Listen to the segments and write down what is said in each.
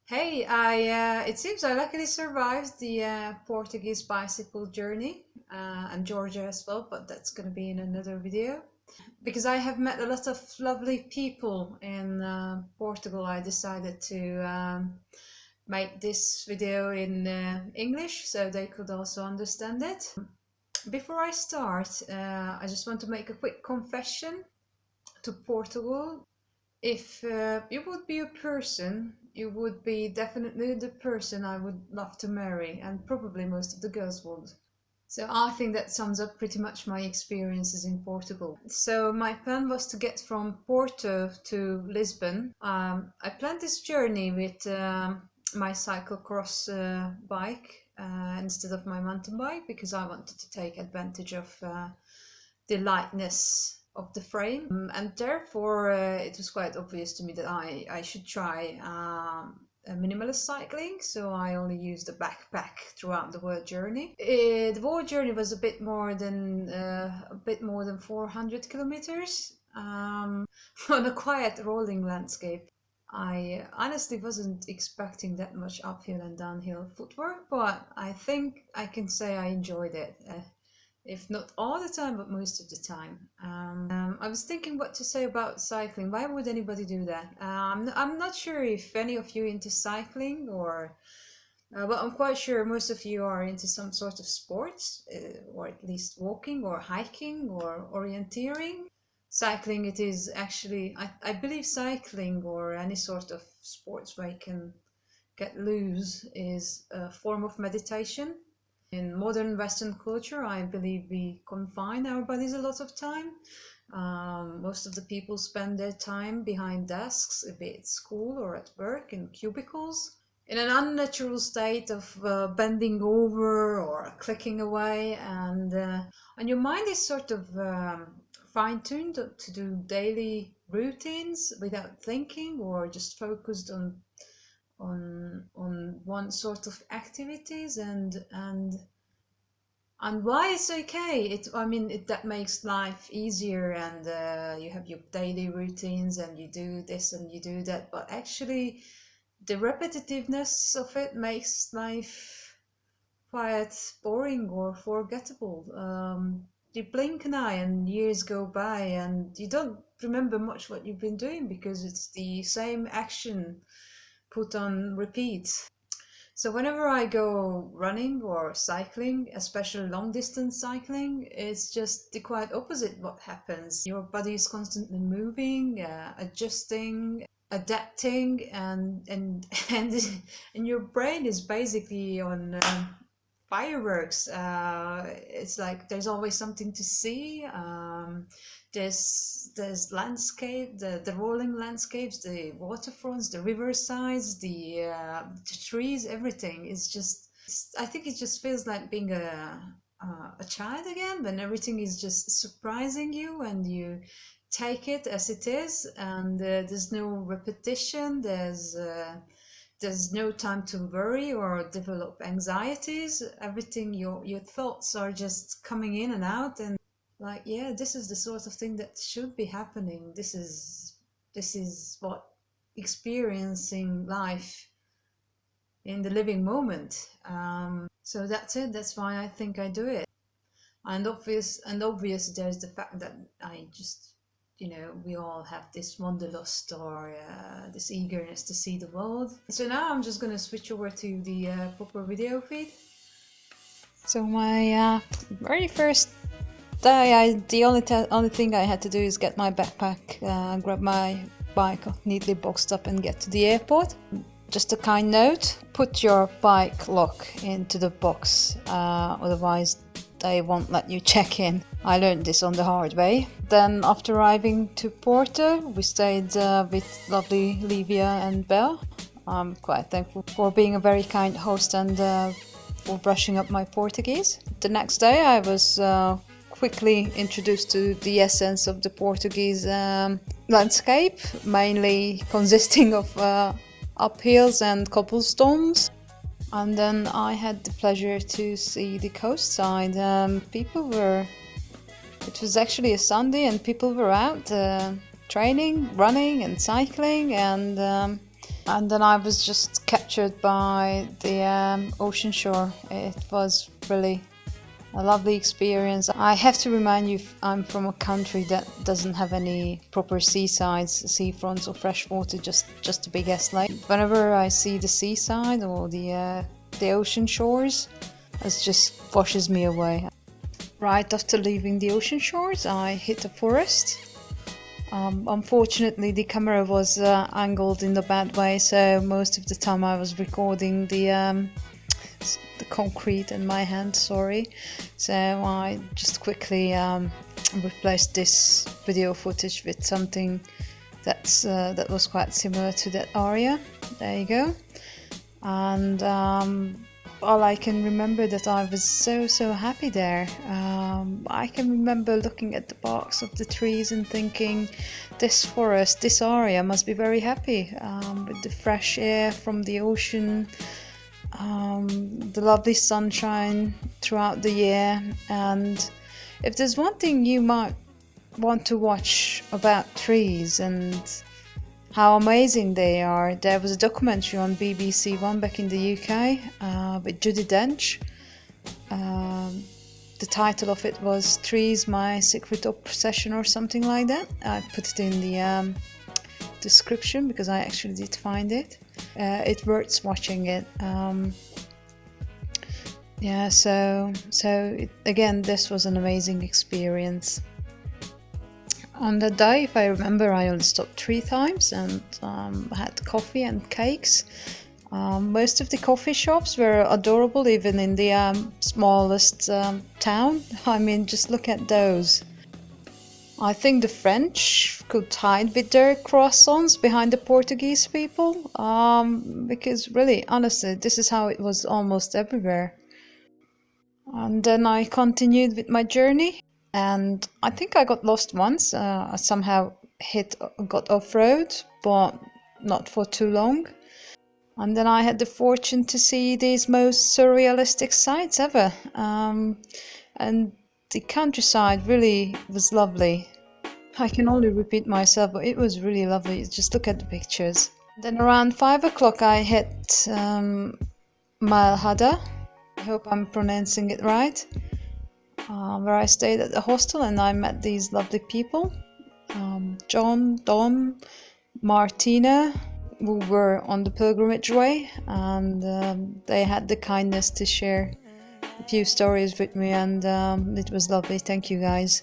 Hey, it seems I luckily survived the Portuguese bicycle journey and Georgia as well, but that's going to be in another video. Because I have met a lot of lovely people in Portugal, I decided to make this video in English so they could also understand it. Before I start, I just want to make a quick confession to Portugal. If you would be a person, you would be definitely the person I would love to marry, and probably most of the girls would. So I think that sums up pretty much my experiences in Portugal. So my plan was to get from Porto to Lisbon. I planned this journey with my cyclocross bike instead of my mountain bike because I wanted to take advantage of the lightness of the frame, and therefore it was quite obvious to me that I should try a minimalist cycling. So I only used a backpack throughout the world journey. The world journey was a bit more than 400 kilometers on a quiet rolling landscape. I honestly wasn't expecting that much uphill and downhill footwork, but I think I can say I enjoyed it. If not all the time, but most of the time. I was thinking what to say about cycling. Why would anybody do that? I'm not sure if any of you into cycling or, well, I'm quite sure most of you are into some sort of sports, or at least walking or hiking or orienteering. Cycling, it is actually, I believe cycling or any sort of sports where you can get loose is a form of meditation. In modern Western culture, I believe we confine our bodies a lot of time. Most of the people spend their time behind desks, be it school or at work, in cubicles, in an unnatural state of bending over or clicking away, and your mind is sort of fine-tuned to do daily routines without thinking or just focused on one sort of activities, and why it's okay. That makes life easier, and you have your daily routines and you do this and you do that, but actually the repetitiveness of it makes life quite boring or forgettable. You blink an eye and years go by and you don't remember much what you've been doing because it's the same action put on repeat. So whenever I go running or cycling, especially long distance cycling, it's just the quite opposite what happens. Your body is constantly moving, adjusting, adapting, and your brain is basically on fireworks. It's like there's always something to see. There's landscape, the rolling landscapes, the waterfronts, the riversides, the trees, everything is just. I think it just feels like being a child again when everything is just surprising you and you take it as it is, and there's no repetition. There's no time to worry or develop anxieties. Everything, your thoughts are just coming in and out, and like, yeah, this is the sort of thing that should be happening. This is what experiencing life in the living moment. So that's it. That's why I think I do it. And obvious there's the fact that I just, we all have this wanderlust or this eagerness to see the world. So now I'm just gonna switch over to the proper video feed. So my very first day, the only thing I had to do is get my backpack, grab my bike neatly boxed up and get to the airport. Just a kind note, put your bike lock into the box, otherwise they won't let you check in. I learned this on the hard way. Then after arriving to Porto, we stayed with lovely Lívi and Bea. I'm quite thankful for being a very kind host and for brushing up my Portuguese. The next day I was quickly introduced to the essence of the Portuguese landscape, mainly consisting of uphills and cobblestones. And then I had the pleasure to see the coast side. It was actually a Sunday and people were out training, running and cycling, and and then I was just captured by the ocean shore. It was really a lovely experience. I have to remind you, I'm from a country that doesn't have any proper seasides, seafronts or fresh water, just a big ass lake. Whenever I see the seaside or the ocean shores, it just washes me away. Right after leaving the ocean shores, I hit a forest. Unfortunately, the camera was angled in a bad way, so most of the time I was recording the concrete in my hand, sorry. So I just quickly replaced this video footage with something that was quite similar to that area. There you go. And all I can remember that I was so happy there. I can remember looking at the barks of the trees and thinking, this forest, this area must be very happy with the fresh air from the ocean, the lovely sunshine throughout the year. And if there's one thing you might want to watch about trees and how amazing they are, there was a documentary on BBC One back in the UK with Judi Dench. The title of it was Trees, My Secret Obsession or something like that. I put it in the description because I actually did find it. It's worth watching it. Yeah, so again, this was an amazing experience. On that day, if I remember, I only stopped 3 times and had coffee and cakes. Most of the coffee shops were adorable, even in the smallest town. I mean, just look at those. I think the French could hide with their croissants behind the Portuguese people, because really, honestly, this is how it was almost everywhere. And then I continued with my journey. And I think I got lost once. I somehow got off-road, but not for too long. And then I had the fortune to see these most surrealistic sights ever. And the countryside really was lovely. I can only repeat myself, but it was really lovely. Just look at the pictures. Then around 5 o'clock I hit Maelhada. I hope I'm pronouncing it right. Where I stayed at the hostel and I met these lovely people, John, Don, Martina, who were on the pilgrimage way, and they had the kindness to share a few stories with me, and it was lovely. Thank you guys.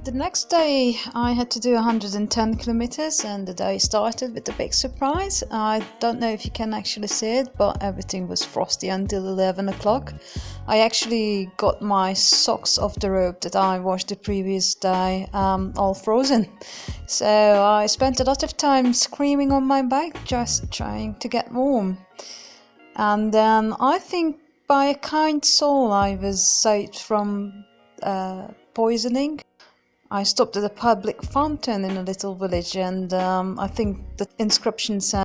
The next day I had to do 110 kilometers and the day started with a big surprise. I don't know if you can actually see it, but everything was frosty until 11 o'clock. I actually got my socks off the rope that I washed the previous day all frozen. So I spent a lot of time screaming on my bike, just trying to get warm. And then I think by a kind soul I was saved from poisoning. I stopped at a public fountain in a little village, and I think the inscription said,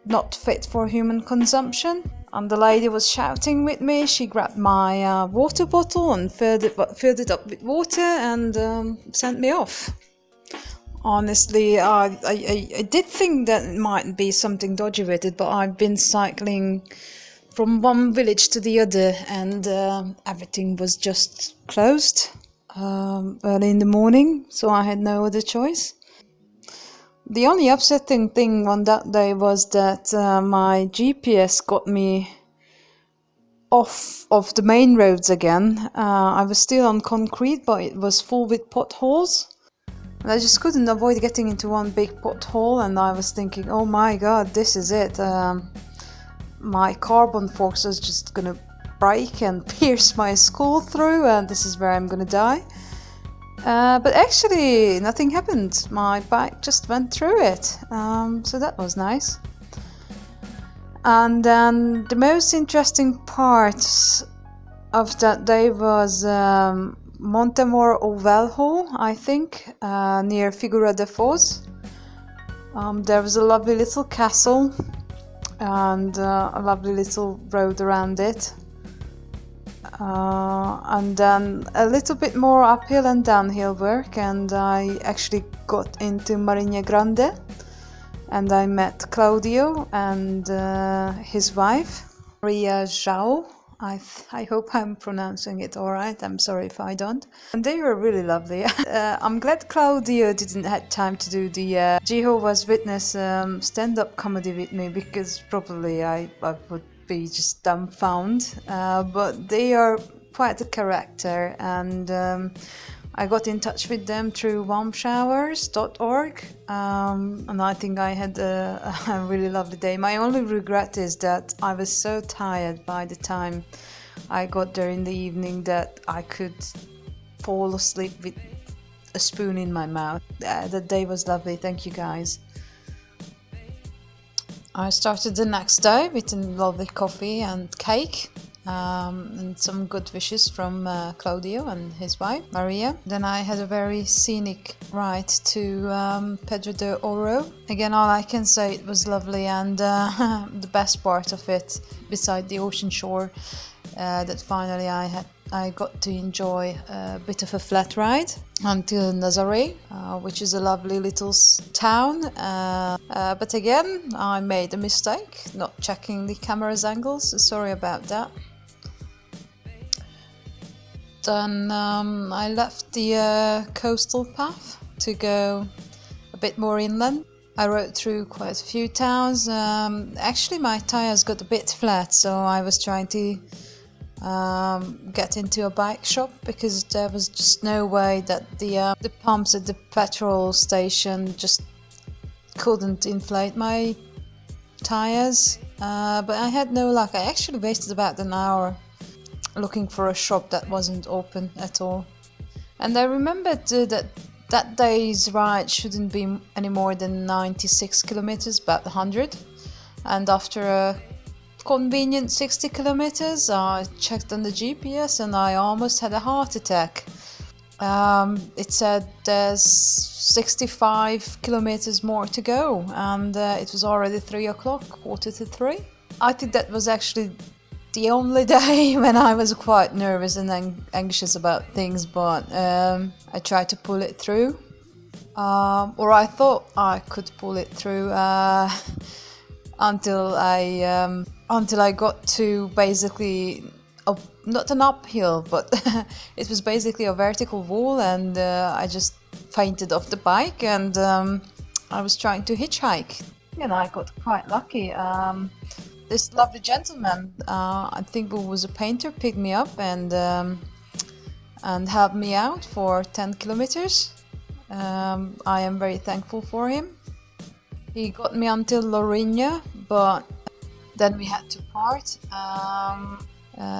"Not fit for human consumption." And the lady was shouting with me. She grabbed my water bottle and filled it up with water and sent me off. Honestly, I did think that it might be something dodgy with it, but I've been cycling from one village to the other, and everything was just closed early in the morning, so I had no other choice. The only upsetting thing on that day was that my GPS got me off of the main roads again. I was still on concrete, but it was full with potholes. And I just couldn't avoid getting into one big pothole, and I was thinking, oh my god, this is it. My carbon forks is just gonna break and pierce my skull through, and this is where I'm gonna die. But actually nothing happened. My bike just went through it, so that was nice. And then the most interesting part of that day was Montemor o Velho, I think, near Figueira da Foz. There was a lovely little castle and a lovely little road around it. And then a little bit more uphill and downhill work, and I actually got into Marinha Grande. and I met Claudio and his wife, Maria. I hope I'm pronouncing it all right. I'm sorry if I don't. And they were really lovely. I'm glad Claudio didn't have time to do the Jehovah's Witness stand-up comedy with me, because probably I would be just dumbfounded. But they are quite a character, and I got in touch with them through warmshowers.org, and I think I had a really lovely day. My only regret is that I was so tired by the time I got there in the evening that I could fall asleep with a spoon in my mouth. The day was lovely, thank you guys. I started the next day with a lovely coffee and cake. And some good wishes from Claudio and his wife, Maria. Then I had a very scenic ride to Pedro de Oro. Again, all I can say, it was lovely, and the best part of it, beside the ocean shore, that finally I got to enjoy a bit of a flat ride until Nazaré, which is a lovely little town. But again, I made a mistake, not checking the camera's angles. Sorry about that. Then I left the coastal path to go a bit more inland. I rode through quite a few towns. Actually, my tires got a bit flat, so I was trying to get into a bike shop, because there was just no way that the pumps at the petrol station just couldn't inflate my tires. But I had no luck. I actually wasted about an hour looking for a shop that wasn't open at all. And I remembered that day's ride shouldn't be any more than 96 kilometers, about 100. And after a convenient 60 kilometers, I checked on the GPS and I almost had a heart attack. It said there's 65 kilometers more to go, and it was already 3 o'clock, 2:45. I think that was actually the only day when I was quite nervous and anxious about things, but I tried to pull it through, or I thought I could pull it through until I got to basically not an uphill, but it was basically a vertical wall, and I just fainted off the bike, and I was trying to hitchhike, and I got quite lucky. This lovely gentleman, I think who was a painter, picked me up and helped me out for 10 kilometers. I am very thankful for him. He got me until Marinha, but then we had to part.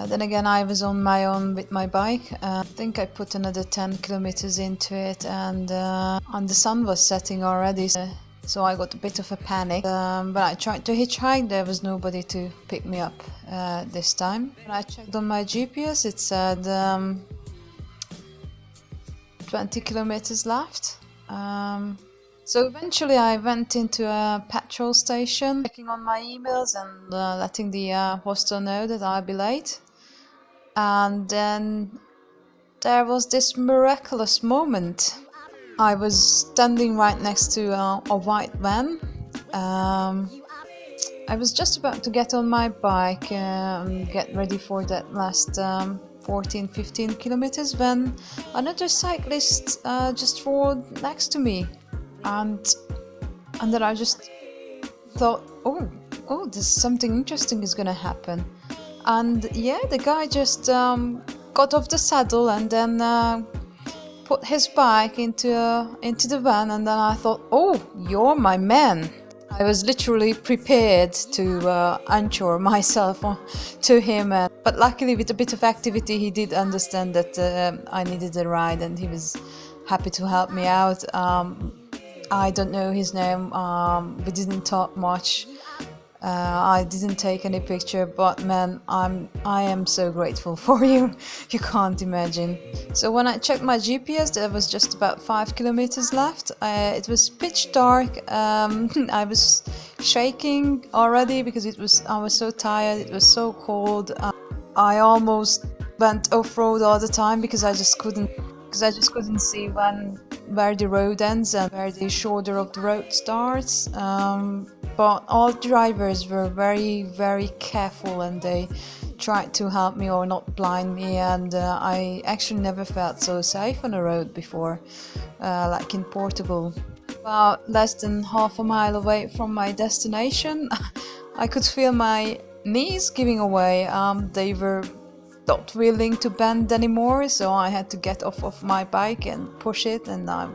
Then again, I was on my own with my bike. I think I put another 10 kilometers into it, and the sun was setting already. So I got a bit of a panic, but I tried to hitchhike. There was nobody to pick me up this time. When I checked on my GPS, it said 20 kilometers left. So eventually I went into a petrol station, checking on my emails and letting the hostel know that I'll be late. And then there was this miraculous moment. I was standing right next to a white van. I was just about to get on my bike and get ready for that last 14-15 kilometers when another cyclist just rode next to me, and then I just thought, oh, there's something interesting is gonna happen. And yeah, the guy just got off the saddle and then put his bike into the van, and then I thought, oh, you're my man. I was literally prepared to anchor myself to him, but luckily with a bit of activity he did understand that I needed a ride, and he was happy to help me out. I don't know his name, we didn't talk much. I didn't take any picture, but man, I am so grateful for you. You can't imagine. So when I checked my GPS, there was just about 5 kilometers left. It was pitch dark. I was shaking already because I was so tired. It was so cold. I almost went off-road all the time because I just couldn't see when where the road ends and where the shoulder of the road starts. But all drivers were very careful, and they tried to help me or not blind me, and I actually never felt so safe on the road before, like in Portugal. About less than half a mile away from my destination, I could feel my knees giving away. They were not willing to bend anymore, so I had to get off of my bike and push it, and I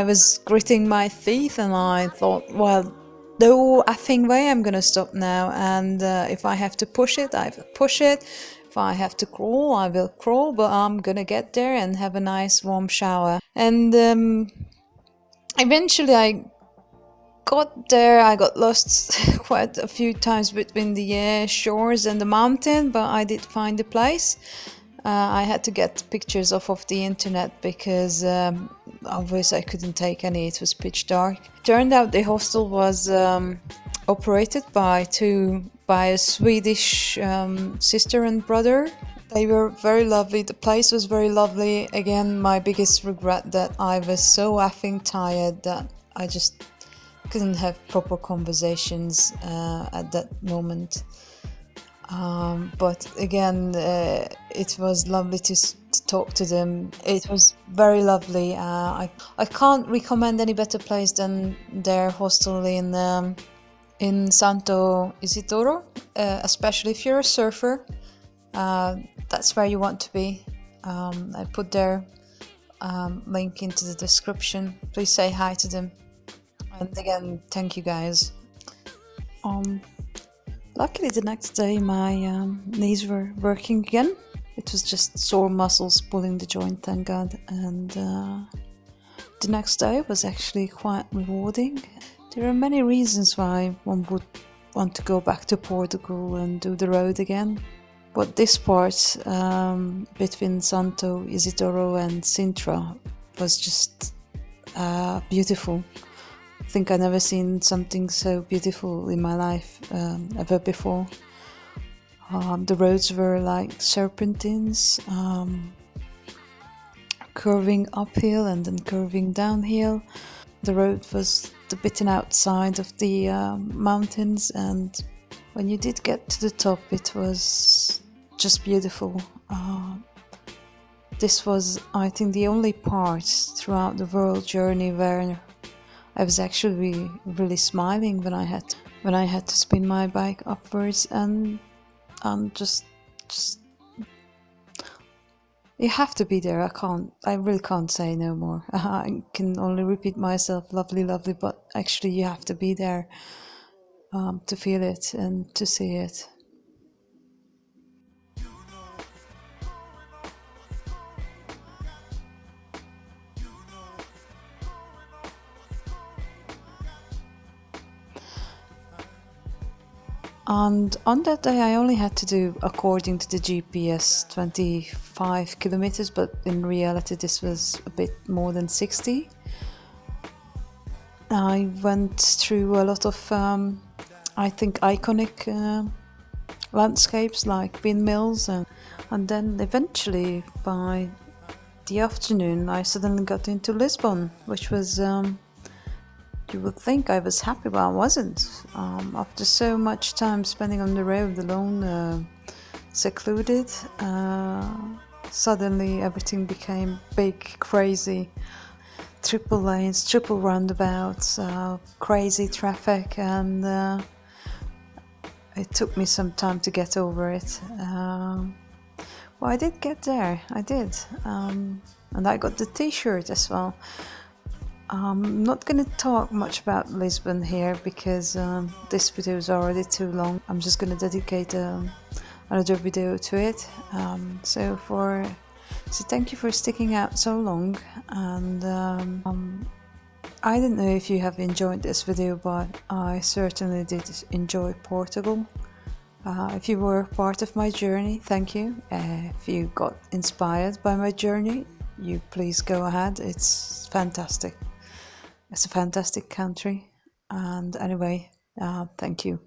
was gritting my teeth, and I thought, well, no effing way, I'm gonna stop now, and if I have to push it, I will push it. If I have to crawl, I will crawl, but I'm gonna get there and have a nice warm shower. And eventually I got there. I got lost quite a few times between the shores and the mountain, but I did find the place. I had to get pictures off of the internet because obviously I couldn't take any, it was pitch dark. Turned out the hostel was operated by a Swedish sister and brother. They were very lovely, the place was very lovely. Again, my biggest regret that I was so effing tired that I just couldn't have proper conversations at that moment. But again, it was lovely to talk to them. It was very lovely. I can't recommend any better place than their hostel in Santo, Isidoro, especially if you're a surfer. That's where you want to be. I put their link into the description. Please say hi to them. And again, thank you guys. Luckily the next day my knees were working again. It was just sore muscles pulling the joint, thank God. And the next day was actually quite rewarding. There are many reasons why one would want to go back to Portugal and do the road again. But this part between Santo, Isidoro and Sintra was just beautiful. I think I've never seen something so beautiful in my life ever before. The roads were like serpentines, curving uphill and then curving downhill. The road was the bitten outside of the mountains, and when you did get to the top, it was just beautiful. This was, I think, the only part throughout the world journey where I was actually really smiling when I had to spin my bike upwards, and just you have to be there. I really can't say no more. I can only repeat myself, lovely, lovely, but actually you have to be there to feel it and to see it. And on that day I only had to do, according to the GPS, 25 kilometers, but in reality this was a bit more than 60. I went through a lot of, I think, iconic landscapes like windmills, and then eventually by the afternoon I suddenly got into Lisbon, which was... you would think I was happy, but I wasn't. After so much time spending on the road alone, secluded, suddenly everything became big, crazy. Triple lanes, triple roundabouts, crazy traffic, and it took me some time to get over it. Well, I did get there, I did. And I got the t-shirt as well. I'm not going to talk much about Lisbon here because this video is already too long. I'm just going to dedicate another video to it. So thank you for sticking out so long, and I don't know if you have enjoyed this video, but I certainly did enjoy Portugal. If you were part of my journey, thank you. If you got inspired by my journey, you please go ahead. It's fantastic. It's a fantastic country, and anyway, thank you.